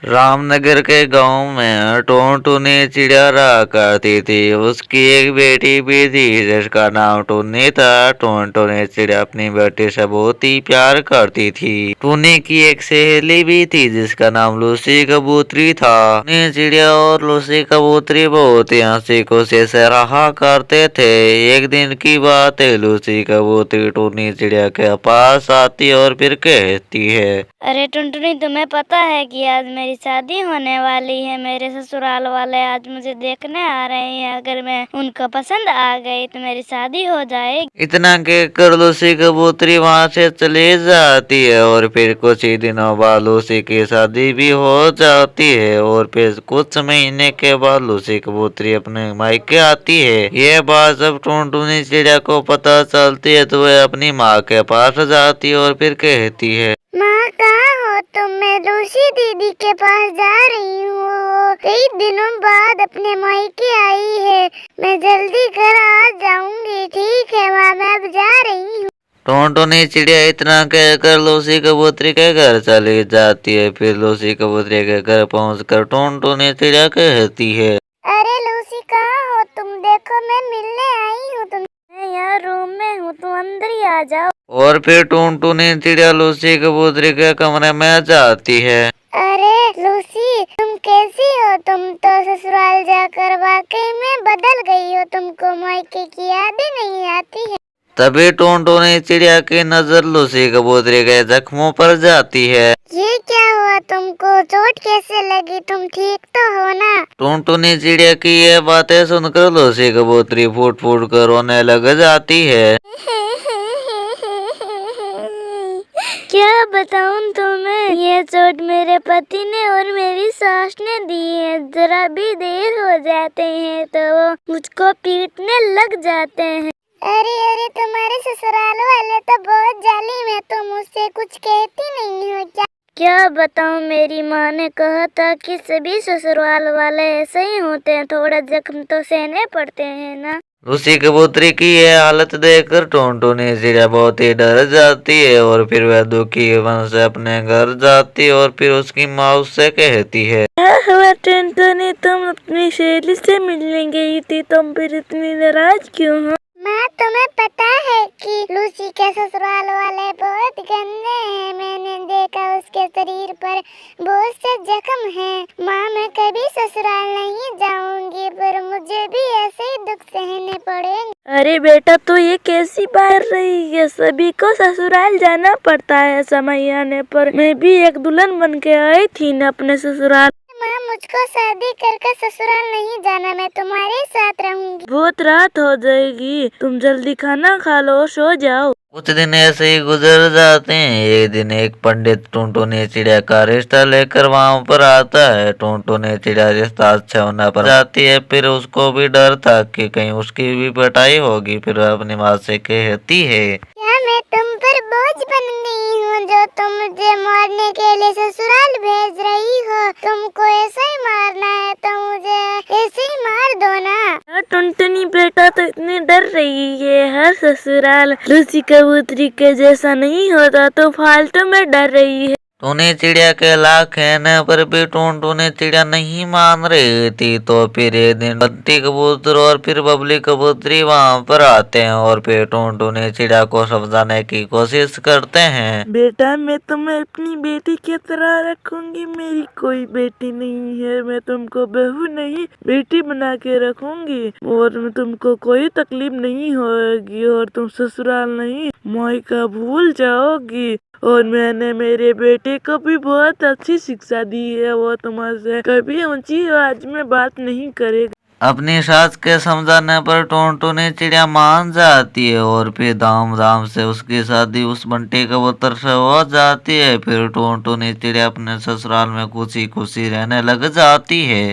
रामनगर के गांव में टुनटुनी चिड़िया रहा करती थी। उसकी एक बेटी भी थी जिसका नाम टुन्नी था। टुनटुनी चिड़िया अपनी बेटी से बहुत ही प्यार करती थी। टुन्नी की एक सहेली भी थी जिसका नाम लूसी कबूतरी था। टुन्नी चिड़िया और लूसी कबूतरी बहुत ही हंसी खुशी से रहा करते थे। एक दिन की बात है, लूसी कबूतरी टुन्नी चिड़िया के पास आती और फिर कहती है, अरे टुनटुनी, तुम्हें पता है कि आज मेरी शादी होने वाली है। मेरे ससुराल वाले आज मुझे देखने आ रहे हैं। अगर मैं उनको पसंद आ गई तो मेरी शादी हो जाएगी। इतना कहकर लूसी कबूतरी वहाँ से चली जाती है और फिर कुछ ही दिनों बाद लूसी की शादी भी हो जाती है। और फिर कुछ महीने के बाद लूसी कबूतरी अपने मायके आती है। ये बात जब टुनटुनी चिड़िया को पता चलती है तो वह अपनी माँ के पास जाती है और फिर कहती है, माँ कहाँ हो तुम? मैं लूसी दीदी के पास जा रही हूँ। कई दिनों बाद अपने मायके आई है। मैं जल्दी घर आ जाऊंगी। ठीक है माँ, मैं अब जा रही हूँ। टुनटुनी चिड़िया इतना कहकर लूसी कबूतरी के घर चली जाती है। फिर लूसी कबूतरी के घर पहुंचकर टुनटुनी चिड़िया कहती है, अरे लूसी कहाँ हो तुम? देखो मैं मिलने आई हूँ। तुम मैं यहाँ रूम में हूँ, तुम अंदर ही आ जाओ। और फिर टुनटुनी चिड़िया लूसी कबूतरी के कमरे में जाती है। अरे लूसी, तुम कैसी हो? तुम तो ससुराल जाकर वाकई में बदल गई हो। तुमको मायके की यादें नहीं आती है? तभी टुनटुनी चिड़िया की नजर लूसी कबूतरी के जख्मों पर जाती है। ये क्या हुआ? तुमको चोट कैसे लगी? तुम ठीक तो हो ना? टुनटुनी चिड़िया की ये बातें सुनकर लूसी कबूतरी फूट फूट कर रोने लग जाती है। क्या बताऊं तुम्हें? ये चोट मेरे पति ने और मेरी सास ने दी है। जरा भी देर हो जाते हैं तो वो मुझको पीटने लग जाते हैं। अरे अरे, तुम्हारे ससुराल वाले तो बहुत जालिम है। तुम मुझसे कुछ कहती नहीं हो क्या? क्या बताऊं, मेरी माँ ने कहा था कि सभी ससुराल वाले ऐसे ही होते हैं। थोड़ा जख्म तो सहने पड़ते हैं ना। लूसी कबूतरी की यह हालत देखकर टुनटुनी चिड़िया बहुत ही डर जाती है और फिर वह दुखी मन से अपने घर जाती है। और फिर उसकी माँ उससे कहती है, क्या हुआ टुनटुनी? तुम अपनी सहेली से मिलने गई थी, तुम फिर इतनी नाराज क्यों हो? माँ, तुम्हें पता है कि लूसी के ससुराल वाले बहुत गंदे हैं। मैंने देखा उसके शरीर पर बहुत से जख्म हैं। माँ, मैं कभी ससुराल नहीं जाऊंगी, पर मुझे भी ऐसे ही दुख सहने पड़ेंगे। अरे बेटा, तो ये कैसी बात रही है? सभी को ससुराल जाना पड़ता है समय आने पर। मैं भी एक दुल्हन बन के आई थी न अपने ससुराल। माँ, मुझको शादी करके ससुराल नहीं जाना। मैं तुम्हारे साथ रहूंगी। बहुत रात हो जाएगी, तुम जल्दी खाना खा लो, सो जाओ। कुछ दिन ऐसे ही गुजर जाते हैं। एक दिन एक पंडित टुनटुनी चिड़िया का रिश्ता लेकर वहां पर आता है। टुनटुनी चिड़िया रिश्ता अच्छा होने पर जाती है। फिर उसको भी डर था कि कहीं उसकी भी पिटाई होगी। फिर अपनी माँ से कहती है, क्या मैं तुम पर बोझ बन गई हूँ जो तुम मुझे मारने के लिए ससुराल भेज रही हो? तुमको ऐसा ही मारना है तो मुझे ऐसे ही मार दो ना। टुनटुनी बेटा तो इतनी डर रही है। हर ससुराल लूसी कबूतरी के जैसा नहीं होता, तो फालतू में डर रही है। टुनी चिड़िया के लाख कहने पर भी टुनटुनी चिड़िया नहीं मान रही थी। तो फिर एक दिन बंटी कबूतर और फिर बबली कबूतरी वहां पर आते हैं और फिर टुनटुनी चिड़िया को समझाने की कोशिश करते हैं। बेटा, मैं तुम्हें अपनी बेटी की तरह रखूंगी। मेरी कोई बेटी नहीं है। मैं तुमको बहू नहीं, बेटी बना के रखूंगी और तुमको कोई तकलीफ नहीं होगी और तुम ससुराल नहीं मायका भूल जाओगी। और मैंने मेरे बेटे को भी बहुत अच्छी शिक्षा दी है। वो तुम्हारे कभी ऊंची आवाज में बात नहीं करेगा। अपनी सास के समझाने पर टुनटुनी चिड़िया मान जाती है और फिर धाम धाम से उसकी शादी उस बंटी कबूतर से हो जाती है। फिर टुनटुनी चिड़िया अपने ससुराल में खुशी खुशी रहने लग जाती है।